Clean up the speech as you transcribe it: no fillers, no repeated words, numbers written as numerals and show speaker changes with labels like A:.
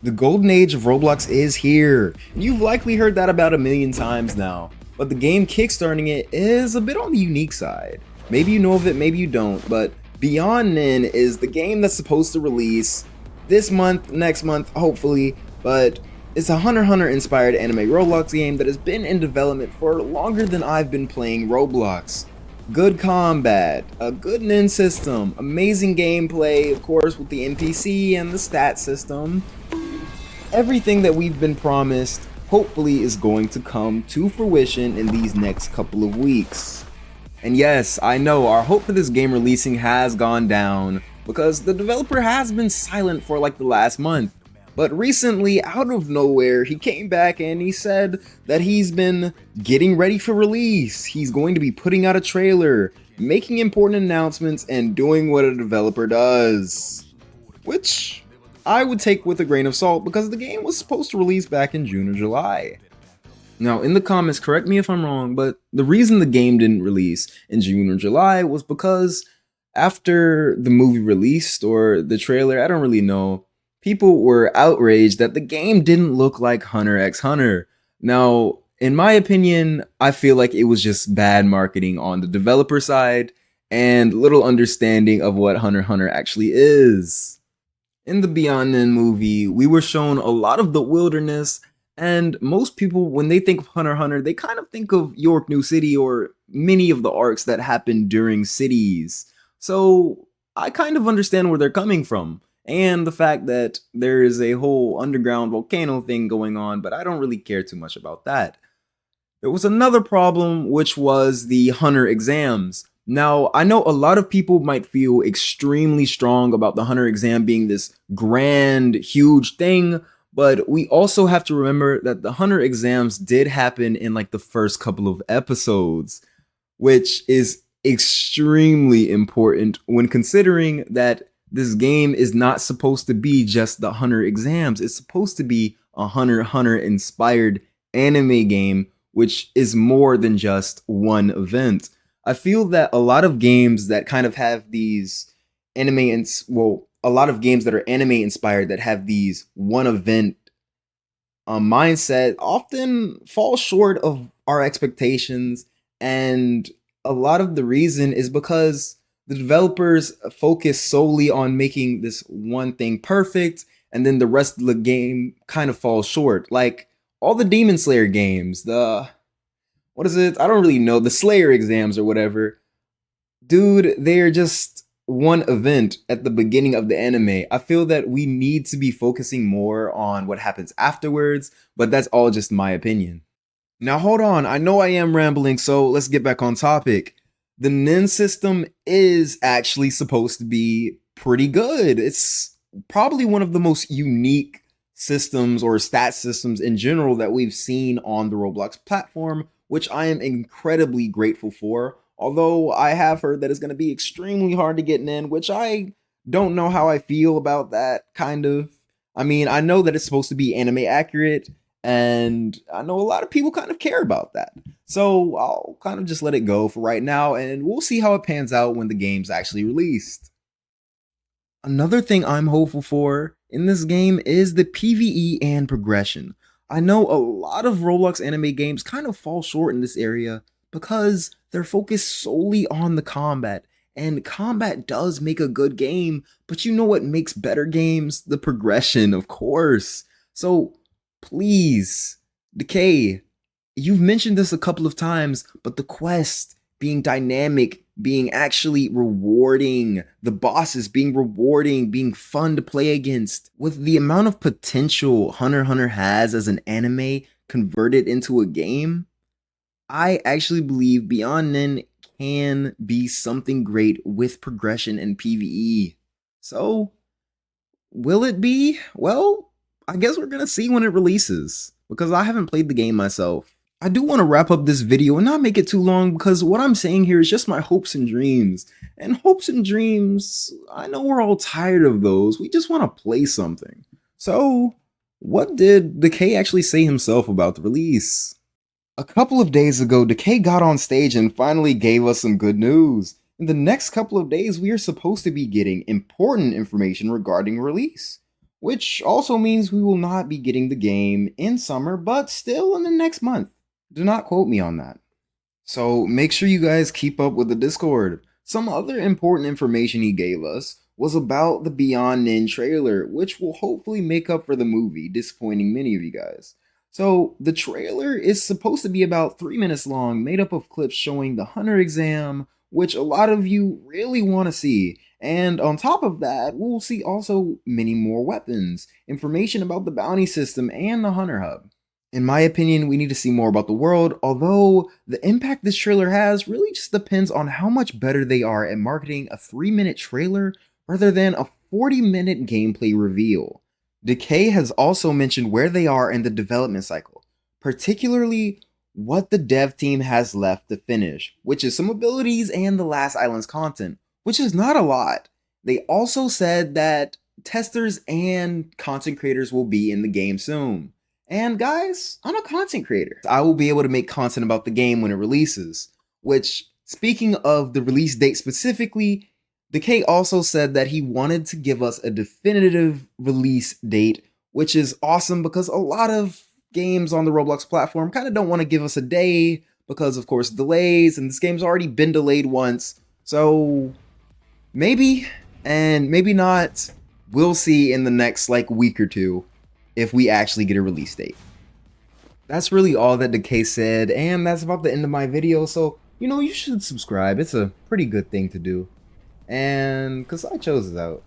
A: The golden age of Roblox is here. You've likely heard that about a million times now, but the game kickstarting it is a bit on the unique side. Maybe you know of it, maybe you don't, but Beyond Nin is the game that's supposed to release this month, next month, hopefully, but it's a Hunter x Hunter inspired anime Roblox game that has been in development for longer than I've been playing Roblox. Good combat, a good Nin system, amazing gameplay, of course, with the NPC and the stat system. Everything that we've been promised hopefully is going to come to fruition in these next couple of weeks. And yes, I know our hope for this game releasing has gone down because the developer has been silent for like the last month. But recently, out of nowhere, he came back and he said that he's been getting ready for release. He's going to be putting out a trailer, making important announcements, and doing what a developer does. Which I would take with a grain of salt because the game was supposed to release back in June or July. Now, in the comments, correct me if I'm wrong, but the reason the game didn't release in June or July was because after the movie released, or the trailer, I don't really know, people were outraged that the game didn't look like Hunter x Hunter. Now, in my opinion, I feel like it was just bad marketing on the developer side and little understanding of what Hunter x Hunter actually is. In the Beyond Nin movie, we were shown a lot of the wilderness, and most people, when they think of Hunter x Hunter, they kind of think of York New City or many of the arcs that happen during cities. So I kind of understand where they're coming from, and the fact that there is a whole underground volcano thing going on, but I don't really care too much about that. There was another problem, which was the Hunter exams. Now, I know a lot of people might feel extremely strong about the Hunter exam being this grand, huge thing, but we also have to remember that the Hunter exams did happen in like the first couple of episodes, which is extremely important when considering that this game is not supposed to be just the Hunter exams. It's supposed to be a Hunter x Hunter inspired anime game, which is more than just one event. I feel that a lot of games that kind of have these a lot of games that are anime inspired that have these one event mindset often fall short of our expectations, and a lot of the reason is because the developers focus solely on making this one thing perfect, and then the rest of the game kind of falls short. Like all the Demon Slayer games, what is it? I don't really know. The Slayer exams or whatever. Dude, they're just one event at the beginning of the anime. I feel that we need to be focusing more on what happens afterwards, but that's all just my opinion. Now hold on, I know I am rambling, so let's get back on topic. The Nin system is actually supposed to be pretty good. It's probably one of the most unique systems or stat systems in general that we've seen on the Roblox platform, which I am incredibly grateful for. Although I have heard that it's going to be extremely hard to get in, which I don't know how I feel about that, kind of. I mean, I know that it's supposed to be anime accurate, and I know a lot of people kind of care about that. So I'll kind of just let it go for right now, and we'll see how it pans out when the game's actually released. Another thing I'm hopeful for in this game is the PvE and progression. I know a lot of Roblox anime games kind of fall short in this area because they're focused solely on the combat. And combat does make a good game, but you know what makes better games? The progression, of course. So please, Decay, you've mentioned this a couple of times, but the quest being dynamic, being actually rewarding, the bosses being rewarding, being fun to play against, with the amount of potential Hunter x Hunter has as an anime converted into a game, I actually believe Beyond Nin can be something great with progression and PvE. So, will it be? Well, I guess we're gonna see when it releases, because I haven't played the game myself. I do want to wrap up this video and not make it too long, because what I'm saying here is just my hopes and dreams. And hopes and dreams, I know we're all tired of those. We just want to play something. So, what did Decay actually say himself about the release? A couple of days ago, Decay got on stage and finally gave us some good news. In the next couple of days, we are supposed to be getting important information regarding release. which also means we will not be getting the game in summer, but still in the next month. Do not quote me on that. So make sure you guys keep up with the Discord. Some other important information he gave us was about the Beyond Nin trailer, which will hopefully make up for the movie, disappointing many of you guys. So the trailer is supposed to be about 3 minutes long, made up of clips showing the Hunter exam, which a lot of you really want to see. And on top of that, we'll see also many more weapons, information about the bounty system, and the Hunter Hub. In my opinion, we need to see more about the world, although the impact this trailer has really just depends on how much better they are at marketing a 3-minute trailer rather than a 40-minute gameplay reveal. Decay has also mentioned where they are in the development cycle, particularly what the dev team has left to finish, which is some abilities and the Last Islands content, which is not a lot. They also said that testers and content creators will be in the game soon. And guys, I'm a content creator. I will be able to make content about the game when it releases, which, speaking of the release date specifically, Decay also said that he wanted to give us a definitive release date, which is awesome because a lot of games on the Roblox platform kind of don't want to give us a day because, of course, delays, and this game's already been delayed once. So maybe, and maybe not. We'll see in the next week or two if we actually get a release date. That's really all that Decay said, and that's about the end of my video, so you should subscribe. It's a pretty good thing to do. And because I chose it out.